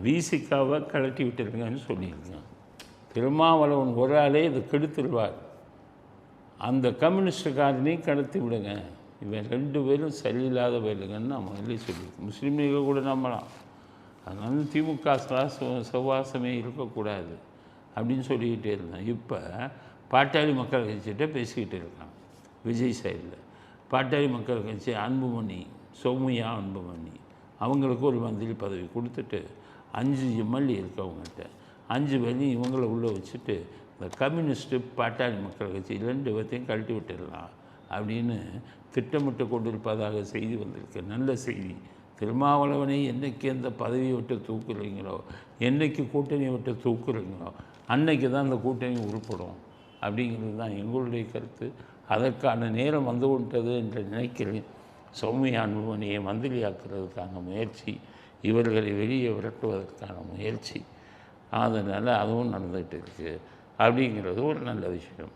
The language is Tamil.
விசிகாவை கழட்டி விட்டுருங்கன்னு சொல்லியிருக்கேன். திருமாவளவன் ஒரு ஆளே இதை கெடுத்துருவார். அந்த கம்யூனிஸ்டுக்காரனையும் கடத்தி விடுங்க. இவன் 2 பேரும் சரியில்லாத வேலுங்கன்னு நான் முதல்ல சொல்லியிருக்கேன். முஸ்லீம் லீகை கூட நம்பலாம். அதனால திமுக சவாசமே இருக்கக்கூடாது அப்படின்னு சொல்லிக்கிட்டே இருந்தேன். இப்போ பாட்டாளி மக்கள் கட்சிகிட்ட பேசிக்கிட்டு இருக்கான் விஜய் சைடில். பாட்டாளி மக்கள் கட்சி அன்புமணி, சௌமியா அன்புமணி அவங்களுக்கு ஒரு மந்திரி பதவி கொடுத்துட்டு 5 எம்எல்ஏ இருக்கவங்ககிட்ட 5 பேரையும் இவங்கள உள்ளே வச்சுட்டு இந்த கம்யூனிஸ்ட்டு பாட்டாளி மக்கள் கட்சி 2 பேர்த்தையும் கழட்டி விட்டுடலாம் அப்படின்னு திட்டமிட்டு கொண்டிருப்பதாக செய்தி வந்திருக்கு. நல்ல செய்தி. திருமாவளவனை என்றைக்கு அந்த பதவியை விட்டு தூக்குறீங்களோ, என்றைக்கு கூட்டணியை விட்டு தூக்குறீங்களோ, அன்னைக்கு தான் அந்த கூட்டணி உருப்படும் அப்படிங்கிறது தான் எங்களுடைய கருத்து. அதற்கான நேரம் வந்து விட்டது என்று நினைக்கிறேன். சௌமியா அன்புமணியை மந்திரியாக்குறதுக்கான முயற்சி, இவர்களை வெளியே விரட்டுவதற்கான முயற்சி, அதனால் அதுவும் நடந்துகிட்டு இருக்குது அப்படிங்கிறது ஒரு நல்ல விஷயம்.